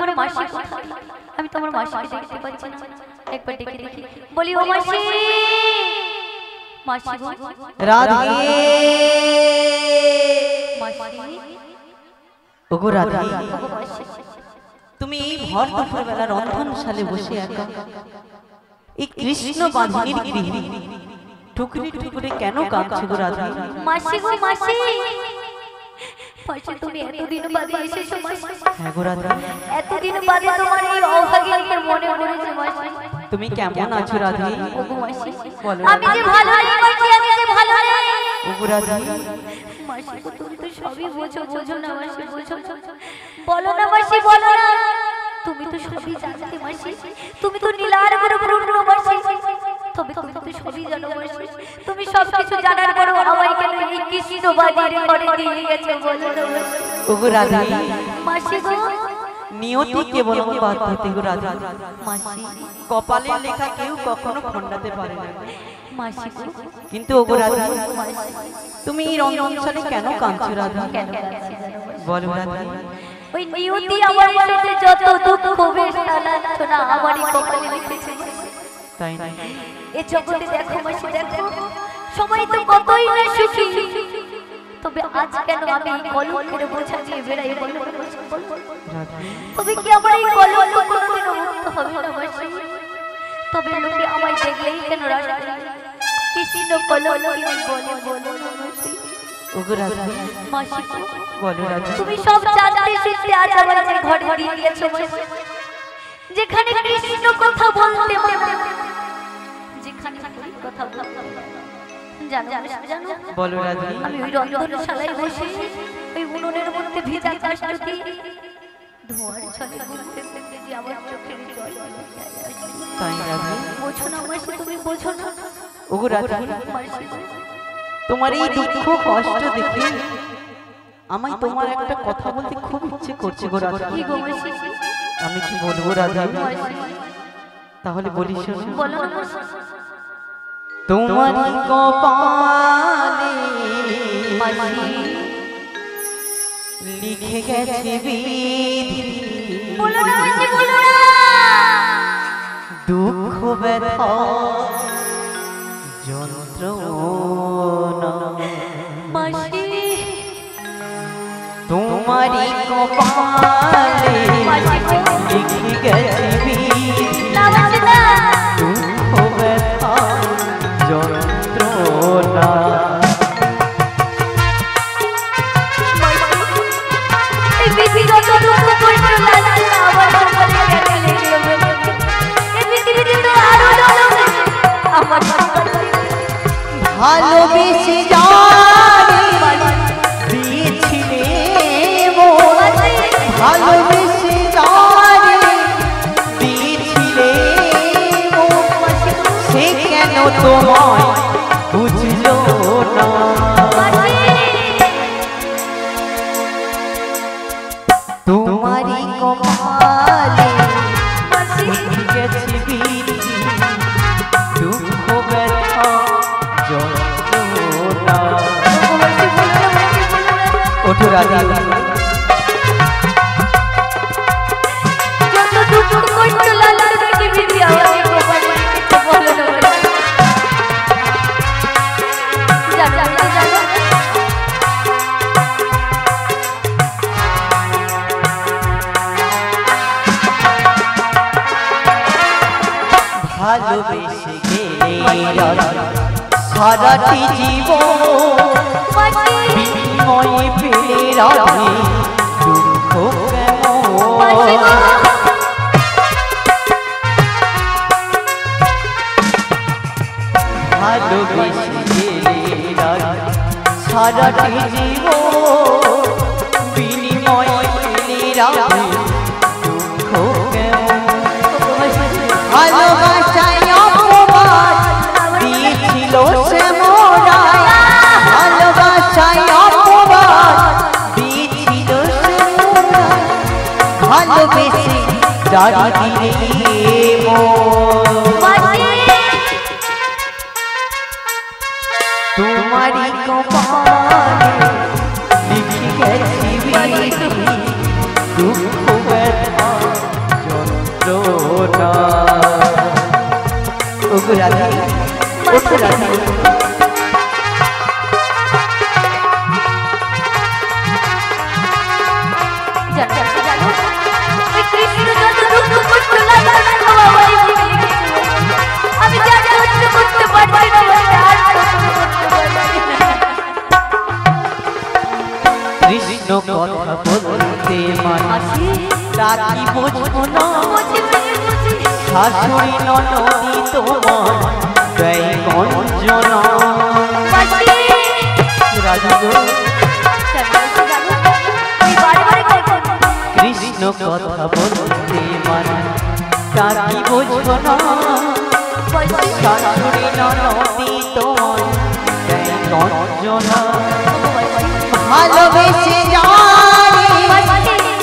আমার মাসি কোথায়? আমি তো আমার মাসিকে দেখতে পাচ্ছি না, একবার ডেকে দেখি। বলি ও মাসি, মাসি গো রাধে, মাসি ওগো রাধে, তুমি এই ভর দুপুরবেলা রন্ধনশালে বসে একা এই কৃষ্ণ বাঁধিনীর গৃহে টুকরি টুকরি কেন কাঁদছো গো রাধে? মাসি গো মাসি, মাসি তুমি এতদিন বাদে এসেছো মাসি। হ্যাঁ গো রাধে, এতদিন বাদে তোমার এই অভাগীকে মনে পড়েছে মাসি। তুমি কেমন আছো রাধে? ওগো মাসি, বলো আমি যে ভালো নেই মাসি, আমি যে ভালো নেই। ওগো রাধে, মাসি গো তুমি তো সবই বোঝো, বোঝো না মাসি, বোঝো। বলো না মাসি, বলো না। তুমি তো সবই জানতে মাসি, তুমি তো নীলার পূর্ণ মাসি। তবে তুমি তো সবই জানো মাসি, তুমি সব কিছু জানার পরও আমায় কেন এই কৃষ্ণ বাজারে করে দিয়ে গেছো বলো না মাসি। ওগো রাধে, মাসি গো নিয়তি কেবল বাধ্য গো রাধে, মাসি, কপালের লেখা কেউ কখনো খণ্ডাতে পারে না মাসি গো। কিন্তু ওগো রাধে, মাসি, তুমি এই রন্ধনশালে কেন কাঁদছো রাধে? কেন কাঁদছি জানো মাসি? বলো রাধে। ওই নিয়তি আমার সাথে যত দুঃখ বেদনা লাঞ্ছনা আমারই কপালে লিখেছে মাসি। তাই না? এই জগতে দেখো মাসি, দেখো সবাই তো কতই না সুখী, তবে আজ কেন আমি এই কলঙ্কের বোঝা নিয়ে বেড়াই বলো না মাসি, বলো। তবে কি আমার এই কলঙ্ক কোনোদিনও মুক্ত হবে না মাসি? তবে লোকে আমায় দেখলেই কেন রাগ করে? কৃষ্ণ কলঙ্কিনী বলে বলো না মাসি। ওগো রাধে, মাসি বলো রাধে, তুমি সব জানতে শিখতে আজ আমার যে ঘর দিয়ে দিয়েছো মাসি, যেখানে কৃষ্ণ কথা বলতে মানা, যেখানে হরি কথা বলতে মানা। জানো মাসি, জানো বলো রাধে, আমি ওই রন্ধনশালায় বসে ওই উনুনের মধ্যে ভেজা কাষ্ঠ দিয়ে ধোঁয়ার ছলে ঘুরতে ঘুরতে যে আমার চোখের জল গলে যায় মাসি। তাই রাধে, বোঝো না মাসি, তুমি বোঝো না ওগো রাধে, মাসি। তোমার এই দুঃখ কষ্ট দেখে আমায় তোমার একটা কথা বলতে খুব ইচ্ছে করছে গো রাধে। কি গো মাসি? আমি কি বলবো রাধে? মাসি তাহলে বলি শোনো। বলো না মাসি। তোমার কপালে মাসি লিখে গেছে বিধি, বলো না মাসি, বলো না। দুঃখ ব্যথা যন্ত্রণা মাসি তোমারই কপালে লিখে গেছে বিধি, না মাসি না। দুঃখ ব্যথা যন্ত্রণা। এই পৃথিবীতে যত দুঃখ কষ্ট লাগে আমার কপালে লেখা লেগে বলে, এই পৃথিবীতে তো আরো জ্বলবে আমার কপালে। ভালোবেসে জানি দিয়েছিলে মন, ভালোবেসে জানি দিয়েছিলে মন, সে কেন তোমায় বুঝলো না? তোমারই কপালে লিখে গেছে বিধি, দুঃখ ব্যথা যন্ত্রণা। ওঠো রাধে, যত দুঃখ কষ্ট লাগে পৃথিবীতে আমার কপালে লিখেছে বলো না মাসি। জানো জানো ভালোবেসে গেলে সারাটি জীবন বিনিময়ে পেলে রাধে দুঃখ কেমন? ভালোবেসে গেলে রাধে সারাটি জীবন বিনিময়ে পেলে রাধে দুঃখ কেমন? ভালোবাসায় অপমান দিয়েছিল সে মোরায়, ভালোবাসায় অপমান দিয়েছিল সে মোরায়, ভালোবেসে জানি দিলে তোমারই কপালে লিখে গেছি বিধি, দুঃখ ব্যথা না ওগো রাধা ওগো রাধা কৃষ্ণ কথা বলতে মানসি তাকি বুঝবো না শাশুড়ি ননদি তোমার ব্যয় গঞ্জনা কৃষ্ণ কথা বলতে মানসি তাকি বুঝবো না শাশুড়ি ননদি তোমার ব্যয় গঞ্জনা ভালোবেসে জানি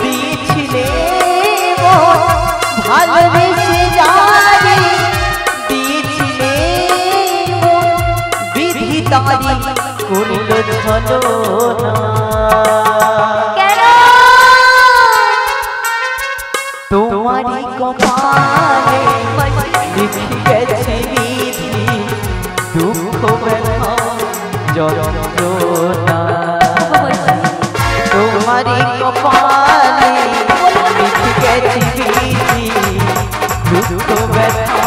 দিয়েছিলে ভালোবেসে জানি দিয়েছিলে বিধি তারি করিল ছলনা তোমারই কপালে লিখে গেছে বিধি দুঃখ ব্যথা যন্ত্রণা তোমারি কপালে লিখে গেছি বিধি দুঃখ ব্যথা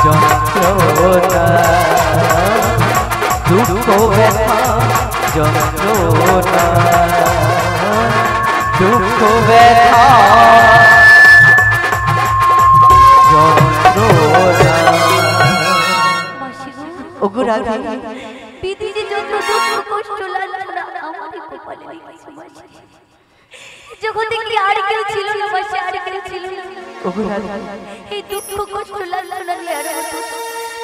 যন্ত্রণা দুঃখ ব্যথা যন্ত্রণা দুঃখ ব্যথা যন্ত্রণা ওগো রাধা বিধি যত দুঃখ কষ্ট লাঞ্ছনা আমারই কপালে লিখেছে মাসি যখন দেখলি আর কেউ ছিল না মাসি আর কেউ ছিল না ওগো রাধা এই দুঃখ কষ্ট লাঞ্ছনা নিয়ে আর হতো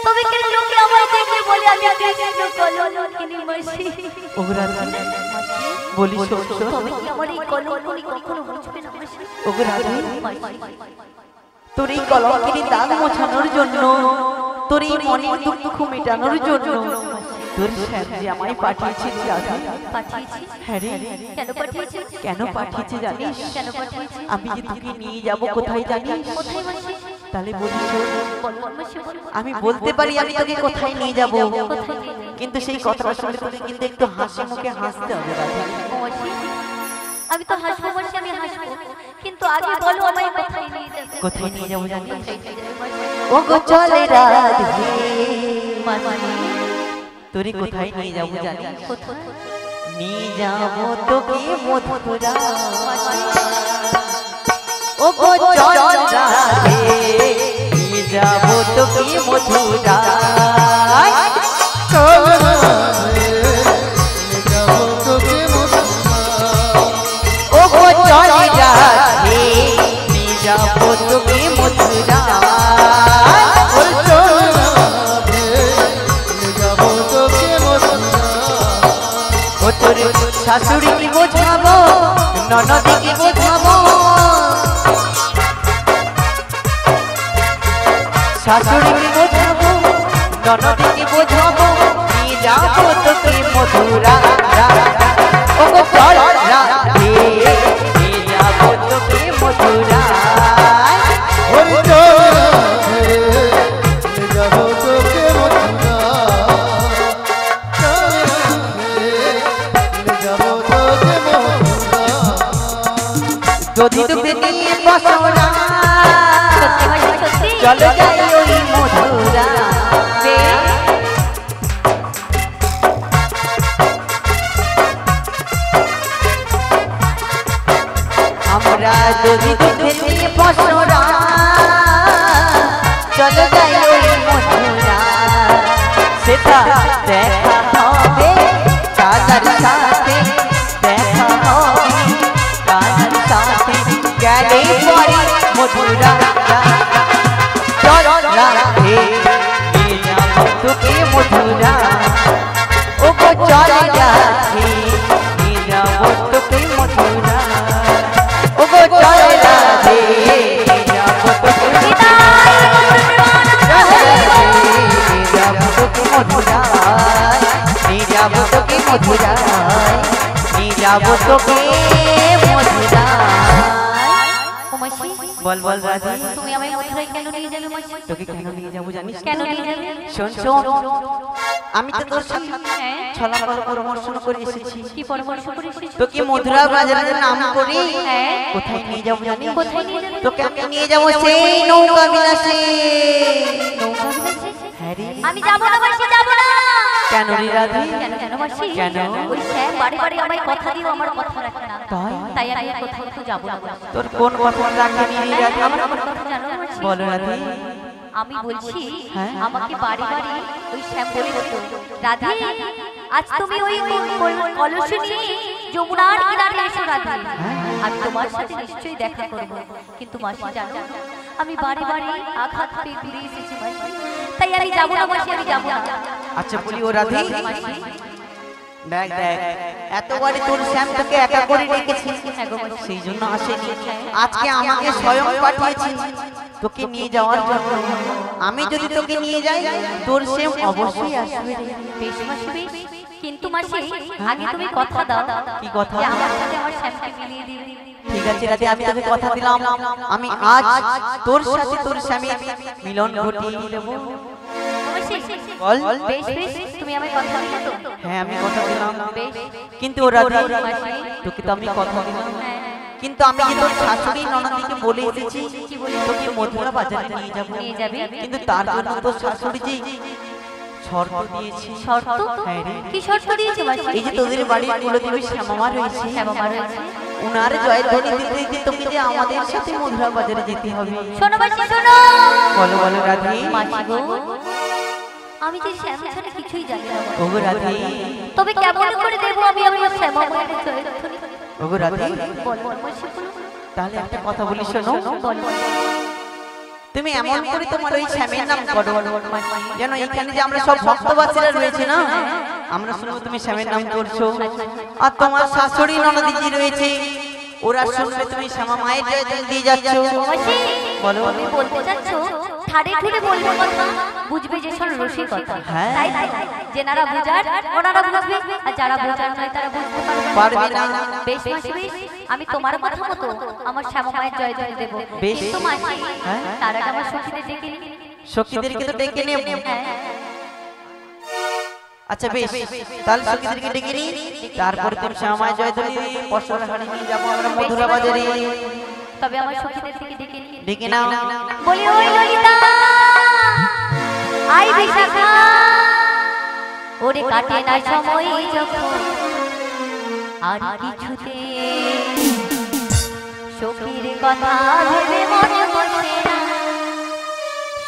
তবে কেন লোকে আমায় দেখে বলে আমি কৃষ্ণ কলঙ্কিনী মাসি ওগো রাধা বলি শোন তবে কি আমার এই কলঙ্কিনী কখনো মুছবে না মাসি ওগো রাধা তোর এই কলঙ্কিনী দাগ মোছানোর জন্য তোর এই মনের দুঃখ মেটানোর জন্য তোর স্যার আমায় পাঠিয়েছিস রাধা পাঠিয়েছি হ্যাঁ রে কেন পাঠিয়েছি কেন পাঠিয়েছে জানিস কেন পাঠিয়েছি আমি যে তোকে নিয়ে যাব কোথায় জানিস কোথায় মাসি তাহলে বলিস বল মাসি বল আমি বলতে পারি আমি তোকে কোথায় নিয়ে যাব কোথায় কিন্তু সেই কথাটা শুনে তোকে কিন্তু একটু হাসি মুখে হাসতে হবে রাধা মাসি আমি তো হাসবো মাসি আমি হাসবো কিন্তু আগে বলো আমায় কোথায় নিয়ে যাবে কোথায় নিয়ে যাব জানিস কোথায় নিয়ে যাবে মাসি ওগো চলে রাধে মাসি তোরে কোথায় নিয়ে যাব জানিস কোথায় নিয়ে যাব তোকে মথুরা ওগো চলে রাধে নিয়ে যাব তোকে মথুরা ওগো চলে রাধে নিয়ে যাব তোকে মথুরা তোর শাশুড়ি কি বোঝাবো ননদি কি বোঝাবো শাশুড়ি কি বোঝাবো ননদি কি বোঝাবো নিয়ে যাবো তোকে মথুরা ওগো চল রাধে নিয়ে যাবো তোকে মথুরা যদি তোকে নিয়ে বসনা চলো যাই ওই মথুরা আমরা যদি তোকে নিয়ে বসনা চলো যাই ওই মথুরা সেটা দেখা হবে কাজার সাথে দেখা হবে কাজার সাথে গেলে পরে মথুরা চল রাধে নিয়ে যাব তোকে মথুরা ওগো চল রাধে নিয়ে যাব তোকে মথুরা ওগো চল রাধে নিয়ে যাব তোকে নিয়ে যাব তোকে মথুরা নিয়ে যাব তোকে মথুরা বল বল রাধে তুমি আমায় মথুরায় কেন নিয়ে যাবে মাসি? তোকে কেন নিয়ে যাবো জানিস? কেন নিয়ে যাবে? শোন শোন, আমি তো তোর সাথে ছলা পরামর্শ করে এসেছি। কি পরামর্শ করে এসেছিস? তোকে মধুরা বাজারের নাম করে কোথায় নিয়ে যাবো জানিস? কোথায় নিয়ে যাবে? তোকে আমি নিয়ে যাবো সেই নৌকা বিলাসে। নৌকা বিলাসে? হ্যাঁ রে। আমি যাব না মাসি, যাব না। কেন রে রাধে? কেন কেন মাসি? কেন? ওই স্যার বারে বারে আমায় কথা দিও, আমার কথা রাখে না। তাই আমি কোথাও তো যাব না। তোর কোন কথা রাখেনি রে রাধে? আমার কথা জানো মাসি? বলো রাধে। আমি বলছি আমাকে বারে বারে ওই শ্যাম বলেছিল, রাধে আজ তুমি ওই কলস নিয়ে যমুনার কিনারে এসো রাধে, আমি তোমার সাথে নিশ্চয়ই দেখা করব। কিন্তু মাসি জানো, আমি বারে বারে আঘাত পেয়ে ঘুরে এসেছি মাসি, তাই আমি যাব না মাসি, আমি যাব না। আচ্ছা বলি ও রাধে, দেখ দেখ এতবারে তোর শ্যাম তোকে একা করে রেখেছি, সেই জন্য আসেনি। আজকে আমাকে স্বয়ং পাঠিয়েছি তোকে নিয়ে যাওয়ার জন্য। আমি যদি তোকে নিয়ে যাই তোর শ্যাম অবশ্যই আসবে। বেশ মাসি বেশ, কিন্তু মাসি আগে তুমি কথা দাও। কি কথা? যে আমার সাথে আমার শ্যামকে মিলিয়ে দিবে। ঠিক আছে রাধে, আমি তোকে কথা দিলাম, আমি আজ তোর সাথে তোর স্বামীর মিলন ঘটিয়ে দেব। বল। বেশ বেশ, তুমি আমায় কথা দিলে তো? হ্যাঁ আমি কথা দিলাম। বেশ, কিন্তু ও রাধে, তোকে তো আমি কথা দিলাম, কিন্তু আমি যে তোর শাশুড়ি ননদকে বলে এসেছি তোকে মধুরা বাজারে নিয়ে যাব। নিয়ে যাবে? কিন্তু তার জন্য তোর শাশুড়ি যে শর্ত দিয়েছে। শর্ত? হ্যাঁ রে। কি শর্ত দিয়েছে মাসি? এই যে তোদের বাড়ির কুলদেবী শ্যামামা রয়েছে, শ্যামামা রয়েছে, উনার জয়ধ্বনি দিতে দিতে তোকে যে আমাদের সাথে মধুরা বাজারে যেতে হবে। শোনো মাসি শোনো। বলো বলো রাধে। মাসি গো, আমি যে শ্যাম ছাড়া কিছুই জানি না। ওগো রাধে, তবে কেমন করে দেব আমি আমার শ্যামামার জয়ধ্বনি? ওগো রাধে, বলো মাসি বলো। তাহলে একটা কথা বলি শোনো। বলো। তুমি এমন করে তোমার ওই স্বামীর নাম করো যেন এখানে যে আমরা সব ভক্তবাসীরা রয়েছে না, আমরা শুনবো তুমি স্বামীর নাম করছো, আর তোমার শাশুড়ি ননদিজি রয়েছে ওরা শুনলে তুমি শ্যামা মায়ের জয়ধ্বনি দিয়ে যাচ্ছ। মাসি বলো। তুমি বলতে চাচ্ছ ঠাড়ে ঠুড়ে বলবো কথা, বুঝবে যে শোন রসিক কথা। হ্যাঁ। তাই তাই, যেনারা বুঝার ওনারা বুঝবে, আর যারা বুঝার নয় তারা বুঝতে পারবে না। বেশ মাসি বেশ, আমি তোমার কথা মতো আমার শ্যামা মায়ের জয়ধ্বনি দেব। বেশ। কিন্তু মাসি তার আগে আমার সখীদের ডেকে নিন। সখীদেরকে তো ডেকে নেব। আচ্ছা বেশ, তাহলে সখীদেরকে ডেকে নিই, তারপরে তুমি শ্যামা মায়ের জয়ধ্বনি পশরা হাড়ি নিয়ে যাবো আমরা মধুরা বাজারে। তবে আমার সখীদের থেকে ডেকে নিন। ডেকে নাও। বলি ওই ললিতা, আই বিশাখা, ওরে কাটে না সময় যখন আর কিছুতে, সখীর কথা ভেবে মনে বসে না,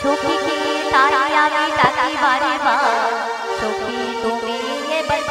সখীকে তাই আমি ডাকি বারে বার, সখী তুমি এবার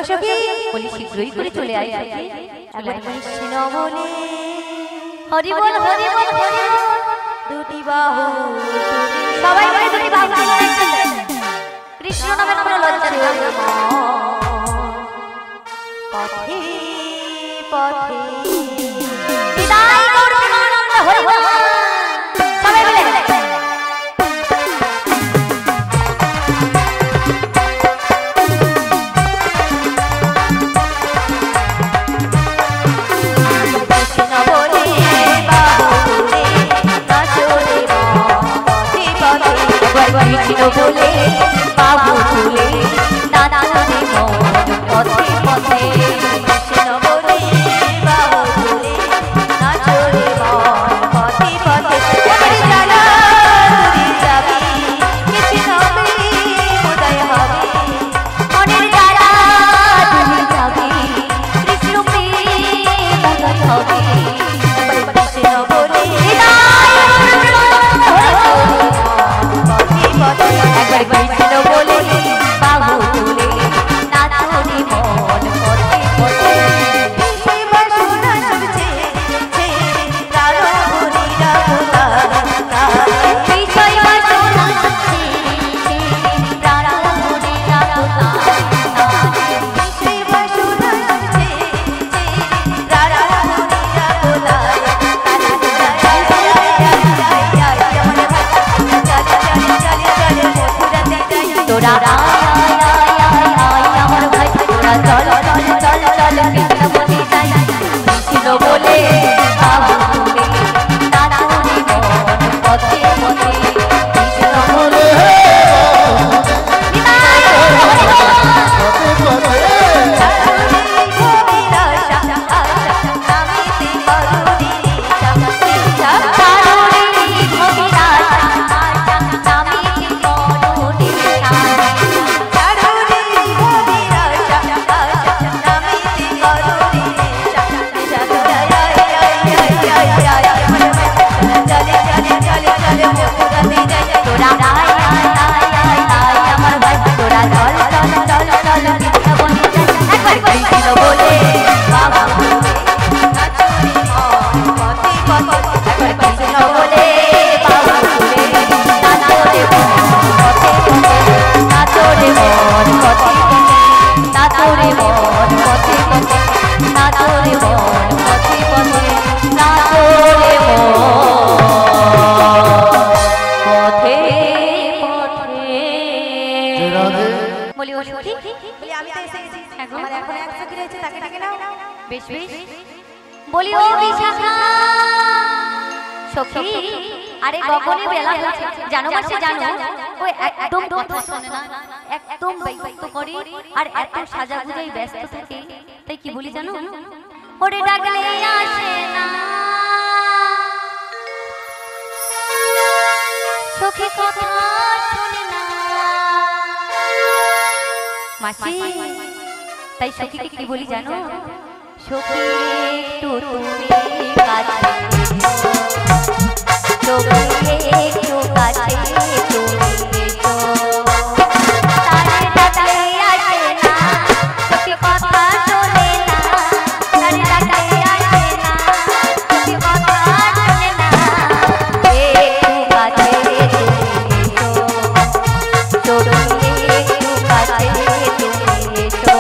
সখী বলি শীঘ্রই করে চলে আয় একবার কৃষ্ণ বলে হরি বল হরি বল হরি দুটি বাহু সবাই মিলে দুটি বাহু কৃষ্ণ নামের কোনো লজ্জা নেই পথে পথে বিদায় করুন আনন্দ হরি বল সবাই মিলে কৃষ্ণ বলে বাবু তুলে দাদা রে মন পথে পথে কৃষ্ণ বলে বাবু তুলে নাচো রে মন পথে পথে ওরে জানা তুই যাবি কৃষ্ণ হবে উদয় হবে মনের জানা তুই যাবি কৃষ্ণ প্রেম উদয় হবে কৃষ্ণ বলে একবার কৃষ্ণ বলে বাবু তুলে নাচো রে মন পথে পথে সেই বাসনা শুনছে ছে প্রাণ হরি রাধা সেই বাসনা শুনছে ছে প্রাণ হরি রাধা সেই বাসনা শুনছে ছে প্রাণ হরি রাধা তোরা আমার ভাই তোরা চল চল চল চল কৃষ্ণ বলে যাই কৃষ্ণ বলে বাবু তুলে নাচো রে মন পথে পথে কৃষ্ণ বলে বলি ও বিশাখা সখী আরে গগনে বেলা হচ্ছে জানো মাসে জানো ও একদম কথা শোনে না একদম বৈভক্ত করে আর এত সাজাগুজাই ব্যস্ত থাকে তাই কি বলি জানো ওরে ডাকলে আসে না সখী কথা শোনে না মাসি তাই সখীকে কি বলি জানো সখী একটু তুমি কাছে সখী একটু কাছে তুমি এসো তারে ডাকলে আসে না সখী কথা শোনে না তারে ডাকলে আসে না সখী কথা শোনে না একটু কাছে তুমি এসো সখী একটু কাছে তুমি এসো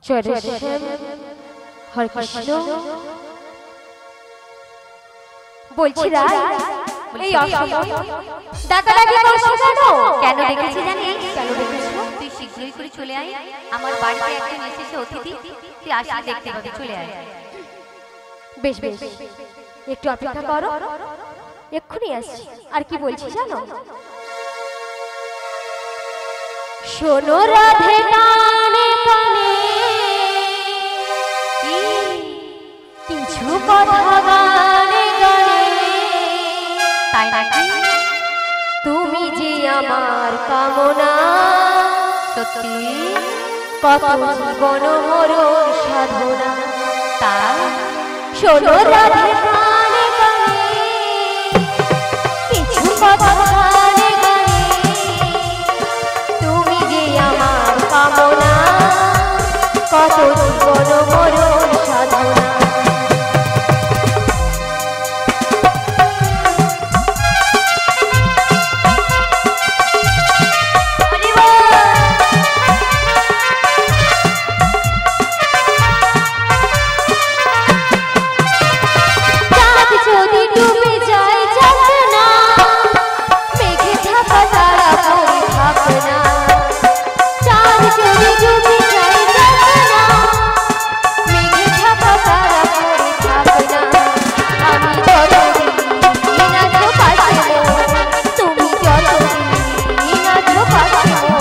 জয় শ্যাম হরে কৃষ্ণ বলছি রাই এই অসময় ডাকাডাকি করছো কেন দেখেছি জানিস কেন দেখেছো তুই শীঘ্রই করে চলে আয় আমার বাড়িতে একজন এসেছে অতিথি তুই আসলে দেখতে পাবি চলে আয় বেশ বেশ একটু অপেক্ষা করো এক্ষুনি আসছি আর কি বলছি জানো শোনো রাধে কানে কানে কিছু কথা নাকি? তুমি যে আমার কামনা, সত্যি কত জীবন মরণ সাধনা। তাই শোনো রাধে গানে গানে, কিছু কথা গানে গানে, তুমি যে আমার কামনা, কত জীবন মরণ সাধনা। যদি ডুবে যায় যাবে না, মেঘে ঢাকা তারা পড়ে থাকে না। চাঁদ যদি ডুবে যায় যাবে না, মেঘে ঢাকা তারা পড়ে থাকে না। আমি যতদিন আছো পাশে গো, তুমি যতদিন আছো পাশে গো,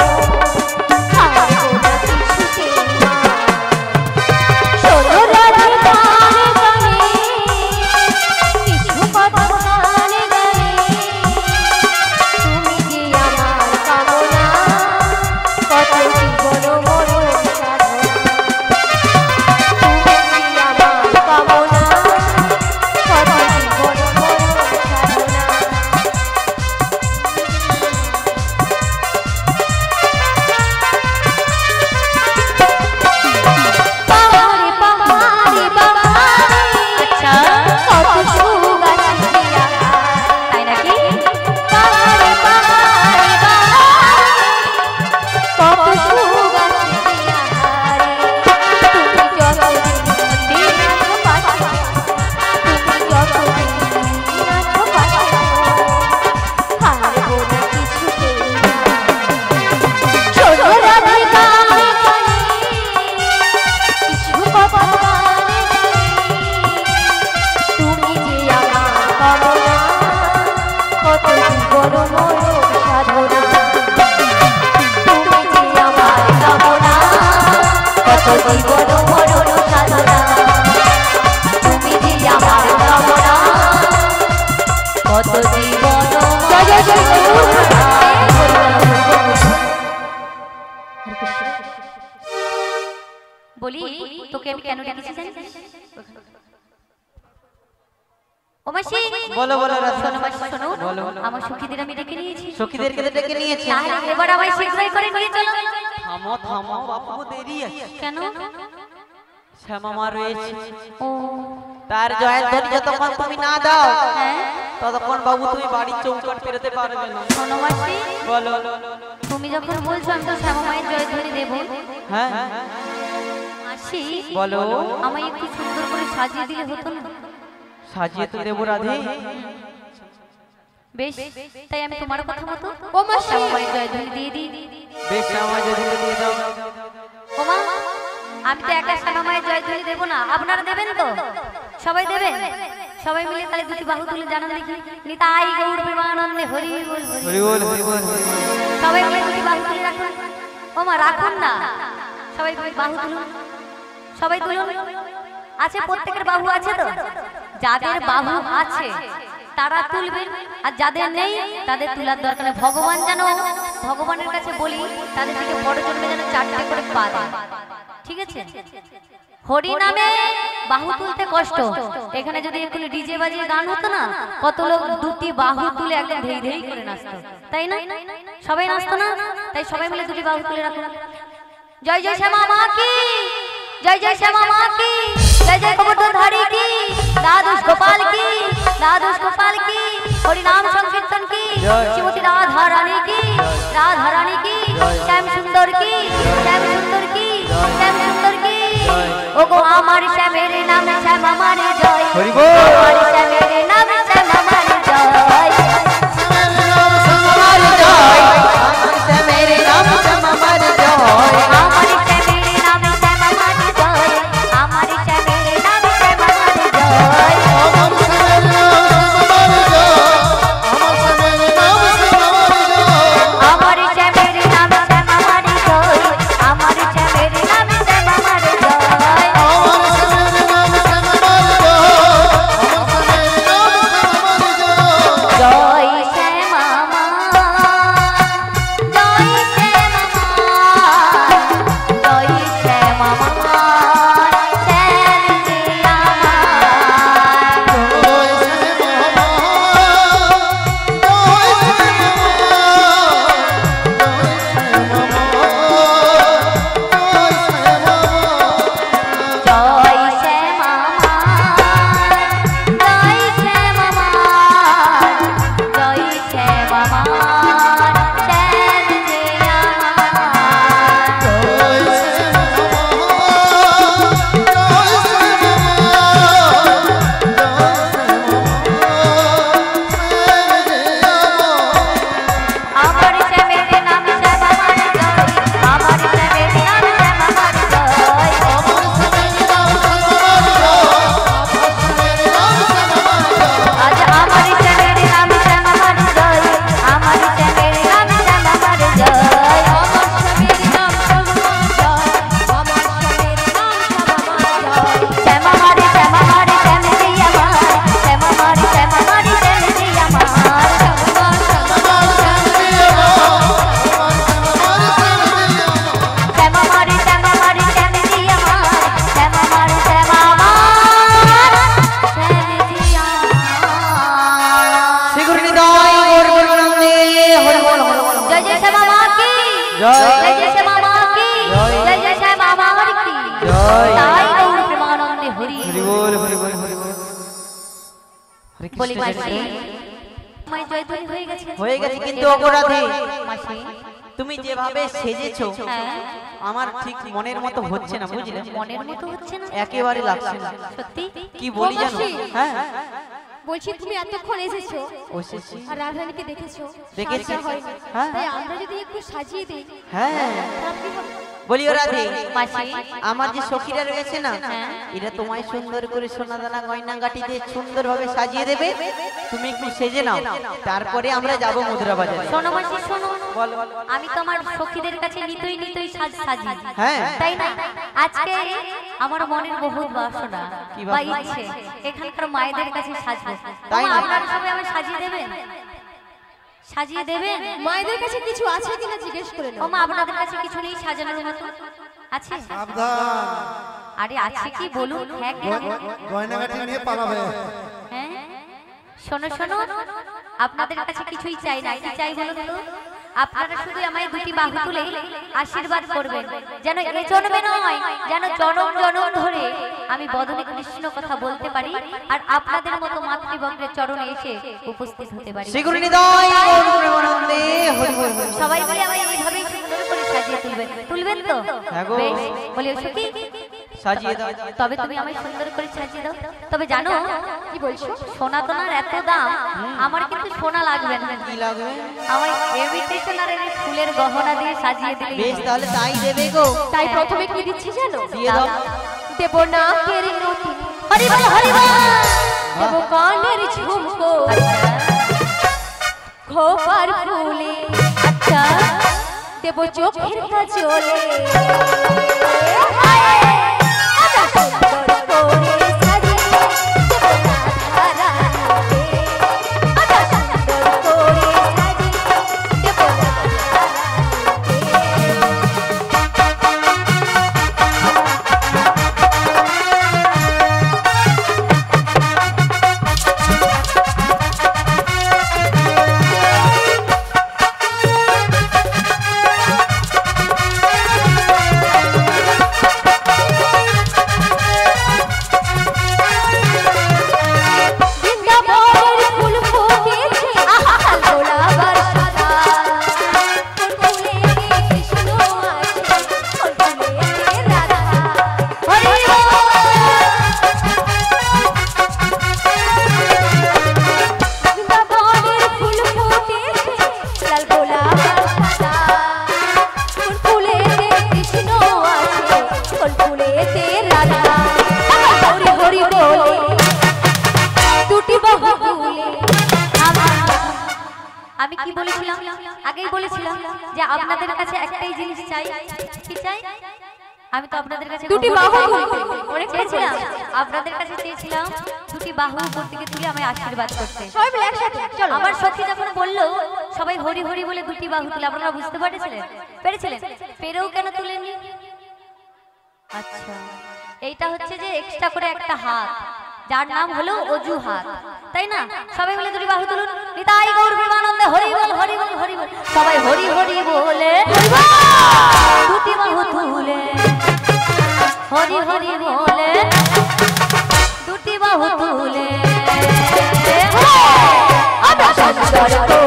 হারাবো না কিছুতেই মা। শোনো রাধে গানে গানে, কিছু কথা গানে গানে, তুমি যে আমার কামনা, কত জীবন মরণ সাধনা। তুমি যে আমার কামনা, কত জীবন মরণ সাধনা। পাহাড়ে পাহাড়ে পাহাড়ে, আচ্ছা কত সুখ আছে প্রিয়া। তাই নাকি? পাহাড়ে পাহাড়ে পাহাড়ে, কত সুখ আছে প্রিয়া হারে। তুমি যতদিন আছো পাশে, তুমি যতদিন আছো পাশে, হারবো না কিছুতেই না। শোনো রাধে গানে গানে, কিছু কথা গানে গানে, তুমি যে আমার কামনা, কত জীবন মরণ সাধনা। তুমি যে আমার কামনা, কত জীবন মরণ সাধনা। তুমি যে আমার কামনা, কত জীবন জয় জয় জয় জয় জয়। বলি তোকে আমি কেন ডেকেছি জানিস? ও মাসি, বলো বলো রাধা। শোনো মাসি, শোনো, বলো। আমার সখীদের আমি ডেকে নিয়েছি। সখীদেরকে তো ডেকে নিয়েছে। তাহলে এবার আমায় শীঘ্রই করে নিয়ে চলো। থামো থামো বাপু, দেরি আছে। কেন? শ্যামামা রয়েছে, ও তার জয়ধ্বনি যতক্ষণ তুমি না দাও, হ্যাঁ, ততক্ষণ বাবু তুমি বাড়ির চৌকাট পেরোতে পারবে না। শোনো মাসি, বলো। তুমি যখন বলছো আমি তো শ্যামা মায়ের জয়ধ্বনি দেবো। হ্যাঁ মাসি বলো। আমায় একটু সুন্দর করে সাজিয়ে দিলে হতো না? সাজিয়ে তো দেবো রাধে। বেশ, তাই আমি তোমার কথা মতো ও মাসি, শ্যামা মায়ের জয়ধ্বনি দিয়ে দিই। বেশ, শ্যামা যদি দিয়ে দাও। ও মা, আমি তো একা শ্যামা মায়ের জয়ধ্বনি দেবো না, আপনারা দেবেন তো? সবাই দেবেন? সবাই মিলে তাহলে দুটি বাহু তুলে জানান দেখি, নিতাই গৌর প্রেমানন্দে হরি বল হরি হরি বল হরি বল হরি বল। সবাই মিলে দুটি বাহু তুলে রাখুন। ও মা, রাখুন না, সবাই বাহু তুলুন, সবাই তুলুন। আছে, প্রত্যেকের বাহু আছে তো? যাদের বাহু আছে তারা তুলবেন, আর যাদের নেই তাদের তোলার দরকার নেই। ভগবান যেন, ভগবানের কাছে বলি তাদের দিকে বড় জন্মে যেন 4টে করে পা দেয়, ঠিক আছে? হরি নামে বাহু তুলতে কষ্ট, এখানে যদি একটু ডিজে বাজিয়ে গান হতো না, কত লোক দুটি বাহু তুলে একদম ধেই ধেই করে নাচতো, তাই না? সবাই নাচতো না? তাই সবাই মিলে দুটি বাহু তুলে রাখুন। জয় জয় শ্যামা মা কি, জয় জয় শ্যামা মা কি, জয় জয় কবরধারী কি, দ্বাদশ গোপাল কি, দ্বাদশ গোপাল কি, হরি নাম সংকীর্তন কি, শ্রীমতী রাধা রানী কি, রাধা রানী কি, শ্যাম সুন্দর কি, শ্যাম সুন্দর কি, শ্যাম সুন্দর কি। ওগো আমার শ্যামের নাম শ্যাম আমার জয়, হরি বল। আমার শ্যামের নাম শ্যাম আমার জয়, আমার শ্যামের নাম শ্যাম আমার জয়। আমার শ্যামের নাম শ্যাম আমার জয়, আমার শ্যামের নাম শ্যাম আমার জয়। আমার শ্যামের নাম শ্যাম আমার জয়, আমার শ্যামের নাম শ্যাম আমার জয়। বলি মাসি মাই জয়ধ্বনি হয়ে গেছে কিন্তু অপরাধী মাসি তুমি যেভাবে সেজেছো আমার ঠিক মনের মতো হচ্ছে না, বুঝলে? মনের মতো হচ্ছে না, একেবারে লাগছে না। সত্যি কি বলি জানো? হ্যাঁ বলছি তুমি এতক্ষণ এসেছো আর রাধারানীকে দেখেছো, দেখেছি। হ্যাঁ, তাই আমরা যদি একটু সাজিয়ে দেই। হ্যাঁ বলি ও রাধে, মাসি আমার যে সখীরা রয়েছে না, এরা তোমায় সুন্দর করে সোনা দানা গয়না গাটি দিয়ে সুন্দরভাবে সাজিয়ে দেবে। তুমি একটু সেজে নাও, তারপরে আমরা যাব মুদ্রা বাজারে। শোনো মাসি শোনো, আমি তো আমার সখীদের কাছে নিতই সাজি, হ্যাঁ তাই না? আজকে আমার মনের বহুত বাসনা বা ইচ্ছে এখানকার মায়েদের কাছে সাজবো, তাই আপনারা সবাই আমায় সাজিয়ে দেবেন? মায়েদের কাছে কিছু আছে কিনা জিজ্ঞেস করে নাও। ওমা আপনাদের কাছে কিছু নেই সাজানোর মতো? আছে? আরে আছে কি বলুন। হ্যাঁ গয়নাগাটি নিয়ে পালাবে। হ্যাঁ শোনো আপনাদের কাছে কিছুই চাই না। কি চাই বলুন তো? আপনারা শুধু আমায় দুটি বাহু তুলে আশীর্বাদ করবেন, যেন এই জন্মে নয়, যেন জনম জনম ধরে আমি বদনে কৃষ্ণ কথা বলতে পারি আর আপনাদের মতো মাতৃভক্তের চরণে এসে উপস্থিত হতে পারি। সবাই বলে আমায় এইভাবেই সুন্দর করে সাজিয়ে তুলবেন তো? বেশ, বলি ওসব কি সাজিয়ে দাও। তবে তুমি আমায় সুন্দর করে সাজিয়ে দাও। তবে জানো কি বলছো? সোনা তোনার এত দাম, আমার কিন্তু সোনা লাগবে না। কি লাগবে? আমার ইনভিটেশন আর এই ফুলের গহনা দিয়ে সাজিয়ে দিলে। বেশ, তাহলে তাই দেবে গো। তাই প্রথমে কি দিচ্ছি জানো? দিয়ে দাও। দেব না কেরি নতি, হরি বল হরি বল। দেব কানের ঝুমকো, খোপার ফুলে, আচ্ছা দেব চোখের কাজলে, আমি কি বলেছিলাম? আগেই বলেছিলাম যে আপনাদের কাছে একটাই জিনিস চাই। কি চাই? আমি তো আপনাদের কাছে দুটি বাহু অনেক চেয়েছিলাম, আপনাদের কাছে চেয়েছিলাম দুটি বাহু উপর দিকে তুলে আমায় আশীর্বাদ করতে। সবাই মিলে একসাথে চলো। আমার সখী যখন বললো সবাই হরি হরি বলে দুটি বাহু তুলে, আপনারা বুঝতে পেরেছিলেন? পেরেও কেন তুলেননি? আচ্ছা, এইটা হচ্ছে যে এক্সট্রা করে একটা হাত, যার নাম হলো অজুহাত, তাই না? সবাই মিলে দুটি বাহু তুলুন। নিতাই গৌর প্রেমানন্দে হরি বল হরি বল হরি বল। সবাই হরি হরি বলে দুটি বাহু তুলে, হরি হরি বলে দুটি বাহু তুলে আমরা সুন্দর